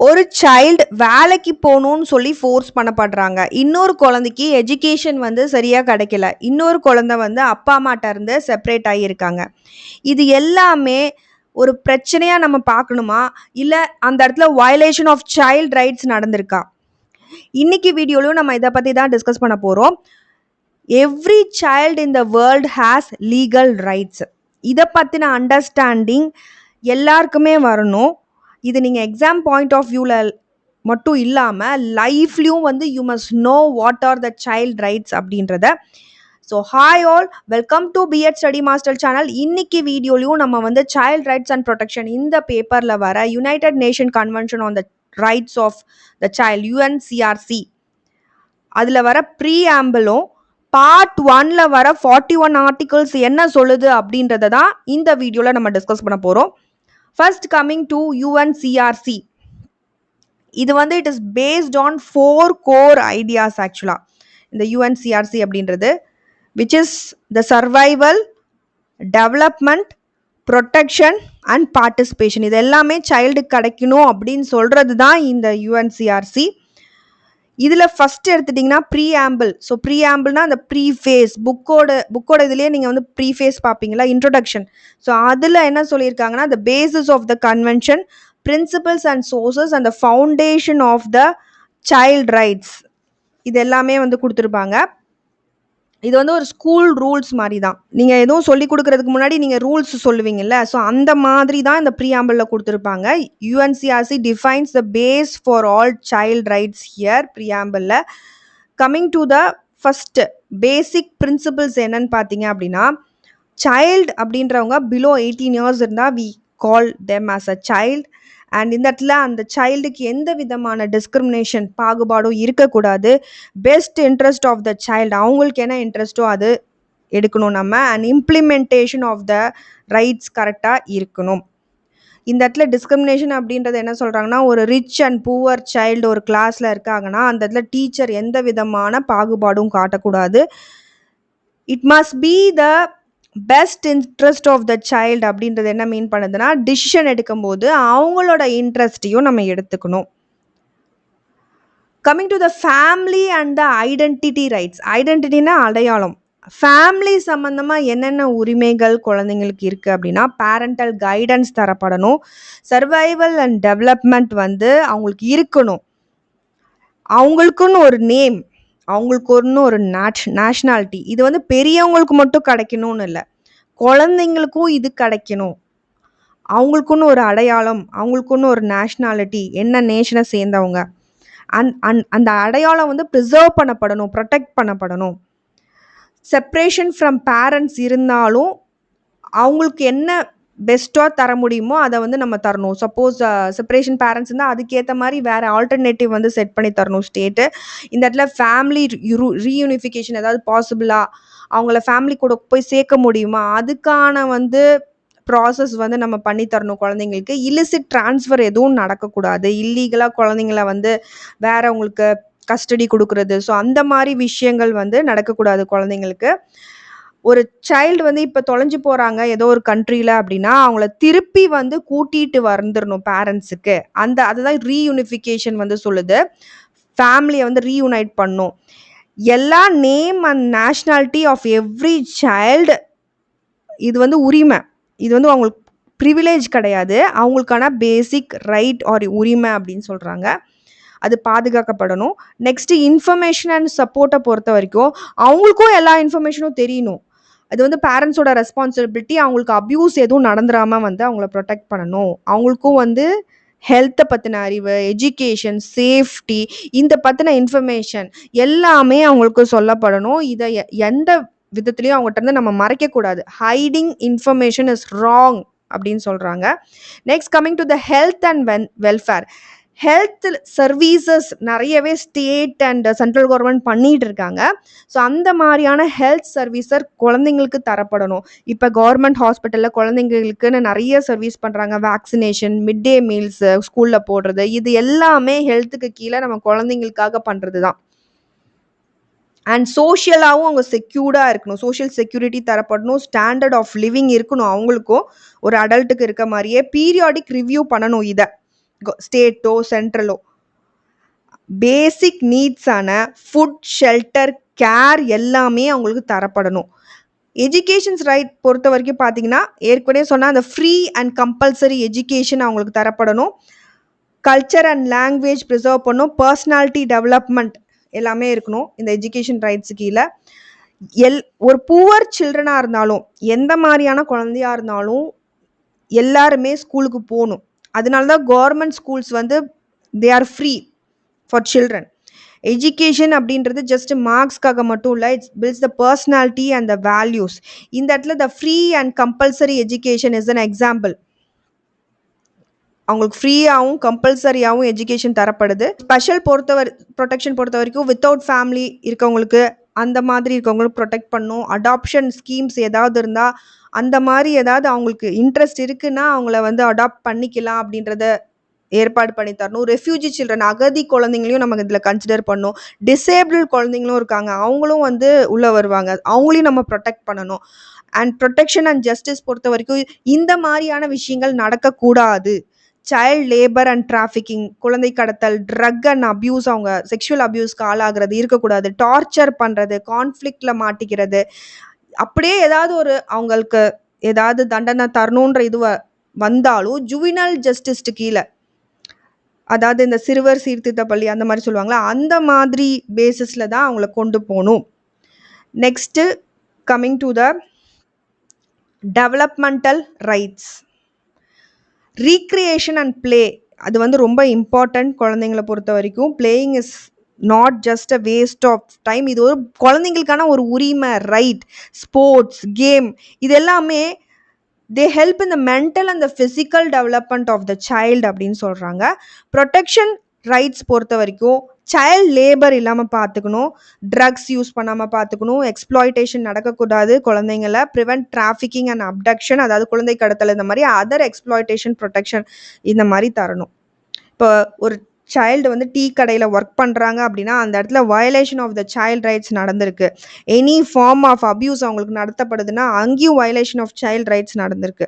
ஒரு சைல்டு வேலைக்கு போகணும்னு சொல்லி ஃபோர்ஸ் பண்ணப்படுறாங்க. இன்னொரு குழந்தைக்கு எஜுகேஷன் வந்து சரியா கிடைக்கல. இன்னொரு குழந்தை வந்து அப்பா அம்மாட்ட இருந்து செப்பரேட் ஆகியிருக்காங்க. இது எல்லாமே ஒரு பிரச்சனையா நம்ம பார்க்கணுமா? இல்ல அந்த இடத்துல வயலேஷன் ஆஃப் சைல்ட் ரைட்ஸ் நடந்திருக்கா? இன்னைக்கு வீடியோலயும் நம்ம இதை பத்தி தான் டிஸ்கஸ் பண்ண போறோம். Every child in the world has legal rights. இதை பத்தின அண்டர்ஸ்டாண்டிங் எல்லாருக்குமே வரணும். இது நீங்கள் எக்ஸாம் பாயிண்ட் ஆஃப் வியூவில் மட்டும் இல்லாமல் லைஃப்லையும் வந்து you must know what are the child rights அப்படின்றத. So hi all, welcome to BEd study master channel. இன்னைக்கு வீடியோலையும் நம்ம வந்து சைல்ட் ரைட்ஸ் அண்ட் ப்ரொடெக்ஷன் இந்த பேப்பரில் வர United Nation convention on the rights of the child UNCRC அதில் வர ப்ரீஆம்பிளும் பார்ட் 1ல் வர 41 ஆர்டிகல்ஸ் என்ன சொல்லுது அப்படின்றத தான் இந்த வீடியோவில் நம்ம டிஸ்கஸ் பண்ண போகிறோம். First coming to UNCRC. இது வந்து it is based on 4 core ideas ஆக்சுவலாக. இந்த UNCRC அப்படின்றது which is the survival, development, protection and participation. இது எல்லாமே சைல்டுக்கு கிடைக்கணும் அப்படின்னு சொல்கிறது தான் இந்த UNCRC. இதில் ஃபஸ்ட் எடுத்துட்டிங்கன்னா ப்ரீஆம்பிள். ஸோ ப்ரீஆம்பிள்னா அந்த ப்ரீஃபேஸ் புக்கோட இதுலேயே நீங்கள் வந்து ப்ரீஃபேஸ் பார்ப்பீங்களா, இன்ட்ரொடக்ஷன். ஸோ அதில் என்ன சொல்லியிருக்காங்கன்னா the basis of the convention, principles and sources and the foundation of the child rights, இது எல்லாமே வந்து கொடுத்துருப்பாங்க. இது வந்து ஒரு ஸ்கூல் ரூல்ஸ் மாதிரி தான். நீங்கள் எதுவும் சொல்லி கொடுக்கறதுக்கு முன்னாடி நீங்கள் ரூல்ஸ் சொல்லுவீங்கல்ல, ஸோ அந்த மாதிரி தான் இந்த ப்ரீஆம்பிளில் கொடுத்துருப்பாங்க. UNCRC defines the base for all child rights here ப்ரீஆம்பிளில். Coming to the first basic principles என்னன்னு பார்த்தீங்க அப்படின்னா, சைல்டு அப்படின்றவங்க பிலோ 18 இயர்ஸ் இருந்தால் we call them as a child. And இந்த இடத்துல அந்த சைல்டுக்கு எந்த விதமான டிஸ்கிரிமினேஷன் பாகுபாடும் இருக்கக்கூடாது. Best interest of the child, அவங்களுக்கு என்ன இன்ட்ரெஸ்ட்டோ அது எடுக்கணும் நம்ம. And implementation of the rights கரெக்டாக இருக்கணும். இந்த இடத்துல டிஸ்கிரிமினேஷன் அப்படின்றது என்ன சொல்கிறாங்கன்னா, ஒரு ரிச் அண்ட் புவர் சைல்டு ஒரு கிளாஸில் இருக்காங்கன்னா அந்த இடத்துல டீச்சர் எந்த விதமான பாகுபாடும் காட்டக்கூடாது. It must be the best interest of the child அப்படின்றது என்ன மீன் பண்ணுதுன்னா, டிசிஷன் எடுக்கும்போது அவங்களோட இன்ட்ரெஸ்ட்டையும் நம்ம எடுத்துக்கணும். Coming to the family and the identity rights. ஐடென்டிட்டினா அடையாளம். ஃபேமிலி சம்மந்தமாக என்னென்ன உரிமைகள் குழந்தைங்களுக்கு இருக்குது அப்படின்னா, பேரண்டல் கைடன்ஸ் தரப்படணும். சர்வைவல் அண்ட் டெவலப்மெண்ட் வந்து அவங்களுக்கு இருக்கணும். அவங்களுக்குன்னு ஒரு நேம், அவங்களுக்கு ஒரு நேஷ்னாலிட்டி. இது வந்து பெரியவங்களுக்கு மட்டும் கிடைக்கணும்னு இல்லை, குழந்தைங்களுக்கும் இது கிடைக்கணும். அவங்களுக்குன்னு ஒரு அடையாளம், அவங்களுக்குன்னு ஒரு நேஷ்னாலிட்டி, என்ன நேஷனை சேர்ந்தவங்க, அந்த அடையாளம் வந்து ப்ரிசர்வ் பண்ணப்படணும், ப்ரொடெக்ட் பண்ணப்படணும். செப்ரேஷன் ஃப்ரம் பேரண்ட்ஸ் இருந்தாலும் அவங்களுக்கு என்ன பெஸ்ட்டாக தர முடியுமோ அதை வந்து நம்ம தரணும். சப்போஸ் செப்பரேஷன் பேரண்ட்ஸ் இருந்தால் அதுக்கேற்ற மாதிரி வேறு ஆல்டர்னேட்டிவ் வந்து செட் பண்ணி தரணும் ஸ்டேட்டு. இந்த இடத்துல ஃபேமிலி ரீயூனிஃபிகேஷன் ஏதாவது பாசிபிளா, அவங்கள ஃபேமிலி கூட போய் சேர்க்க முடியுமா, அதுக்கான வந்து ப்ராசஸ் வந்து நம்ம பண்ணி தரணும் குழந்தைங்களுக்கு. இல்லிசிட் ட்ரான்ஸ்ஃபர் எதுவும் நடக்கக்கூடாது. இல்லீகலாக குழந்தைங்கள வந்து வேறவங்களுக்கு கஸ்டடி கொடுக்குறது, ஸோ அந்த மாதிரி விஷயங்கள் வந்து நடக்கக்கூடாது குழந்தைங்களுக்கு. ஒரு சைல்டு வந்து இப்போ தொலைஞ்சு போகிறாங்க ஏதோ ஒரு கண்ட்ரியில் அப்படின்னா அவங்கள திருப்பி வந்து கூட்டிகிட்டு வந்துடணும் பேரண்ட்ஸுக்கு. அதுதான் ரீயூனிஃபிகேஷன் வந்து சொல்லுது. ஃபேமிலியை வந்து ரீயூனைட் பண்ணும். எல்லா name and nationality of every child, இது வந்து உரிமை. இது வந்து அவங்களுக்கு ப்ரிவிலேஜ் கிடையாது, அவங்களுக்கான பேசிக் ரைட் ஆர் உரிமை அப்படின்னு சொல்கிறாங்க. அது பாதுகாக்கப்படணும். நெக்ஸ்ட்டு இன்ஃபர்மேஷன் அண்ட் சப்போர்ட்டை பொறுத்த வரைக்கும் அவங்களுக்கும் எல்லா இன்ஃபர்மேஷனும் தெரியணும். அது வந்து பேரண்ட்ஸோட ரெஸ்பான்சிபிலிட்டி. அவங்களுக்கு அப்யூஸ் எதுவும் நடந்துடாமல் வந்து அவங்கள ப்ரொடெக்ட் பண்ணணும். அவங்களுக்கும் வந்து ஹெல்த்தை பற்றின அறிவு, எஜுகேஷன், சேஃப்டி, இந்த பற்றின இன்ஃபர்மேஷன் எல்லாமே அவங்களுக்கு சொல்லப்படணும். இதை எந்த விதத்துலையும் அவங்ககிட்ட இருந்து நம்ம மறைக்கக்கூடாது. ஹைடிங் இன்ஃபர்மேஷன் இஸ் ராங் அப்படின்னு சொல்கிறாங்க. Next coming to the health and welfare. Health services நிறையவே ஸ்டேட் அண்ட் சென்ட்ரல் கவர்மெண்ட் பண்ணிகிட்டு இருக்காங்க. ஸோ அந்த மாதிரியான ஹெல்த் சர்வீஸர் குழந்தைங்களுக்கு தரப்படணும். இப்போ கவர்மெண்ட் ஹாஸ்பிட்டலில் குழந்தைங்களுக்குன்னு நிறைய சர்வீஸ் பண்ணுறாங்க. வேக்சினேஷன், மிட் டே மீல்ஸ் ஸ்கூலில் போடுறது, இது எல்லாமே ஹெல்த்துக்கு கீழே நம்ம குழந்தைங்களுக்காக பண்ணுறது தான். அண்ட் சோஷியலாகவும் அவங்க செக்யூர்டாக இருக்கணும். சோஷியல் செக்யூரிட்டி தரப்படணும். ஸ்டாண்டர்ட் ஆஃப் லிவிங் இருக்கணும் அவங்களுக்கும், ஒரு அடல்ட்டுக்கு இருக்க மாதிரியே. பீரியாடிக் ரிவ்யூ பண்ணணும் இதை. ஸ்டேட்டோ சென்ட்ரலோ பேசிக் நீட்ஸான ஃபுட், ஷெல்டர், கேர் எல்லாமே அவங்களுக்கு தரப்படணும். எஜுகேஷன்ஸ் ரைட் பொறுத்த வரைக்கும் பார்த்தீங்கன்னா, ஏற்கனவே சொன்ன அந்த ஃப்ரீ அண்ட் கம்பல்சரி எஜுகேஷன் அவங்களுக்கு தரப்படணும். கல்ச்சர் அண்ட் லாங்குவேஜ் ப்ரிசர்வ் பண்ணணும். பர்சனாலிட்டி டெவலப்மெண்ட் எல்லாமே இருக்கணும் இந்த எஜுகேஷன் ரைட்ஸு கீழே. ஒரு புவர் சில்ட்ரனாக இருந்தாலும், எந்த மாதிரியான குழந்தையா இருந்தாலும் எல்லாருமே ஸ்கூலுக்கு போகணும். அதனால தான் கவர்மெண்ட் ஸ்கூல்ஸ் வந்து they are free for children. Education அப்படின்றது ஜஸ்ட் மார்க்ஸ்க்காக மட்டும் இல்லை, it's builds the personality and the values. இந்த இடத்துல the free and compulsory education is an example. அவங்களுக்கு ஃப்ரீயாகவும் கம்பல்சரியாகவும் எஜுகேஷன் தரப்படுது. ஸ்பெஷல் ப்ரொடெக்ஷன் பொறுத்த வரைக்கும் வித்தவுட் ஃபேமிலி இருக்கவங்களுக்கு, அந்த மாதிரி இருக்கவங்களுக்கு ப்ரொடெக்ட் பண்ணும். அடாப்ஷன் ஸ்கீம்ஸ் ஏதாவது இருந்தால், அந்த மாதிரி ஏதாவது அவங்களுக்கு இன்ட்ரெஸ்ட் இருக்குன்னா அவங்கள வந்து அடாப்ட் பண்ணிக்கலாம் அப்படின்றத ஏற்பாடு பண்ணி தரணும். ரெஃப்யூஜி சில்ட்ரன், அகதி குழந்தைங்களையும் நமக்கு இதில் கன்சிடர் பண்ணணும். டிசேபிள் குழந்தைங்களும் இருக்காங்க, அவங்களும் வந்து உள்ளே வருவாங்க, அவங்களையும் நம்ம ப்ரொடெக்ட் பண்ணணும். அண்ட் ப்ரொடெக்ஷன் அண்ட் ஜஸ்டிஸ் பொறுத்த வரைக்கும் இந்த மாதிரியான விஷயங்கள் நடக்கக்கூடாது. சைல்ட் லேபர் அண்ட் டிராஃபிக்கிங், குழந்தை கடத்தல், ட்ரக் அண்ட் அபியூஸ், அவங்க செக்ஷுவல் அபியூஸ்க்கு ஆளாகிறது இருக்கக்கூடாது. டார்ச்சர் பண்ணுறது, கான்ஃப்ளிக்டில் மாட்டிக்கிறது, அப்படியே ஏதாவது ஒரு அவங்களுக்கு ஏதாவது தண்டனை தரணுன்ற இது வந்தாலும் ஜுவினல் ஜஸ்டிஸ்ட்டு கீழே, அதாவது இந்த சிறுவர் சீர்திருத்த பள்ளி அந்த மாதிரி சொல்லுவாங்களா, அந்த மாதிரி பேசிஸில் தான் அவங்கள கொண்டு போகணும். Next coming to the developmental rights. Recreation and play, அது வந்து ரொம்ப இம்பார்ட்டண்ட் குழந்தைங்களை பொறுத்த வரைக்கும். Playing is not just a waste of time, இது ஒரு குழந்தைங்களுக்கான ஒரு உரிமை, ரைட். ஸ்போர்ட்ஸ், கேம், இது எல்லாமே they help in the mental and the physical development of the child அப்படின்னு சொல்கிறாங்க. ப்ரொடெக்ஷன் ரைட்ஸ் பொறுத்த வரைக்கும் சைல்ட் லேபர் இல்லாமல் பார்த்துக்கணும், ட்ரக்ஸ் யூஸ் பண்ணாமல் பார்த்துக்கணும், எக்ஸ்ப்ளாய்டேஷன் நடக்கக்கூடாது குழந்தைங்கள, ப்ரிவென்ட் டிராஃபிக்கிங் அண்ட் அப்டக்ஷன், அதாவது குழந்தை கடத்தல், இந்த மாதிரி அதர் எக்ஸ்ப்ளாய்டேஷன் ப்ரொடெக்ஷன் இந்த மாதிரி தரணும். இப்போ ஒரு சைல்டு வந்து டீ கடையில் ஒர்க் பண்ணுறாங்க அப்படின்னா அந்த இடத்துல violation of the child rights நடந்திருக்கு. எனி ஃபார்ம் ஆஃப் அப்யூஸ் அவங்களுக்கு நடத்தப்படுதுன்னா அங்கேயும் வயலேஷன் ஆஃப் சைல்ட் ரைட்ஸ் நடந்திருக்கு.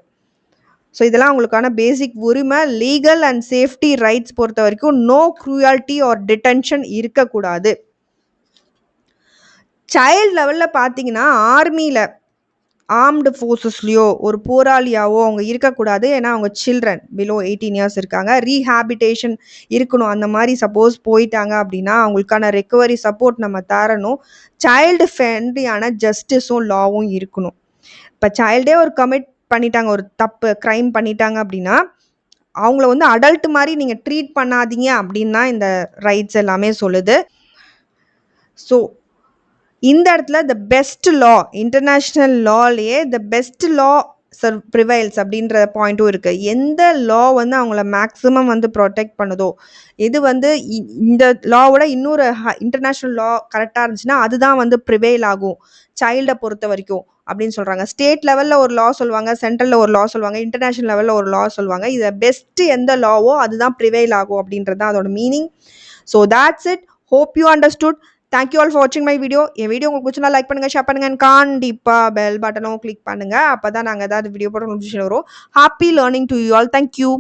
ஸோ இதெல்லாம் அவங்களுக்கான பேசிக் உரிமை. லீகல் அண்ட் சேஃப்டி ரைட்ஸ் பொறுத்த வரைக்கும் நோ க்ரூயாலிட்டி ஆர் டிடென்ஷன் இருக்கக்கூடாது. சைல்டு லெவலில் பார்த்தீங்கன்னா ஆர்மியில், ஆர்ம்டு ஃபோர்ஸஸ்லையோ ஒரு போராளியாவோ அவங்க இருக்கக்கூடாது. ஏன்னா அவங்க சில்ட்ரன் பிலோ 18 இயர்ஸ் இருக்காங்க. ரீஹாபிட்டேஷன் இருக்கணும். அந்த மாதிரி சப்போஸ் போயிட்டாங்க அப்படின்னா அவங்களுக்கான ரெக்கவரி சப்போர்ட் நம்ம தரணும். சைல்டு ஃப்ரெண்ட்லியான ஜஸ்டிஸும் லாவும் இருக்கணும். இப்போ சைல்டே ஒரு கமிட் பண்ணிட்டாங்க, ஒரு தப்பு க்ரைம் பண்ணிட்டாங்க அப்படின்னா அவங்கள வந்து அடல்ட் மாதிரி நீங்கள் ட்ரீட் பண்ணாதீங்க அப்படின்னு தான் இந்த ரைட்ஸ் எல்லாமே சொல்லுது. ஸோ இந்த இடத்துல த பெஸ்ட் லா, இன்டர்நேஷ்னல் லாலேயே த பெஸ்ட் லா ப்ரிவைல்ஸ் அப்படின்ற பாயிண்ட்டும் இருக்குது. எந்த லா வந்து அவங்கள மேக்ஸிமம் வந்து ப்ரொடெக்ட் பண்ணுதோ, இது வந்து இந்த லாவோட இன்னொரு இன்டர்நேஷ்னல் லா கரெக்டாக இருந்துச்சுன்னா அதுதான் வந்து ப்ரிவைல் ஆகும் சைல்டை பொறுத்த வரைக்கும் அப்படின்னு சொல்கிறாங்க. ஸ்டேட் லெவலில் ஒரு லா சொல்லுவாங்க, சென்ட்ரலில் ஒரு லா சொல்லுவாங்க, இன்டர்நேஷ்னல் லெவலில் ஒரு லா சொல்லுவாங்க. இதை பெஸ்ட்டு எந்த லாவோ அதுதான் ப்ரிவைல் ஆகும் அப்படின்றது தான் அதோட meaning. So that's it. Hope you understood. Thank you all for watching my video. N video உங்களுக்கு பிடிச்சிருந்தா லைக் பண்ணுங்க, ஷேர் பண்ணுங்க, கண்டிப்பாக பெல் பட்டனும் கிளிக் பண்ணுங்க. அப்போ தான் நாங்கள் ஏதாவது வீடியோ போட நோட்டிஃபிகேஷன் வரும். Happy learning to you all. Thank you.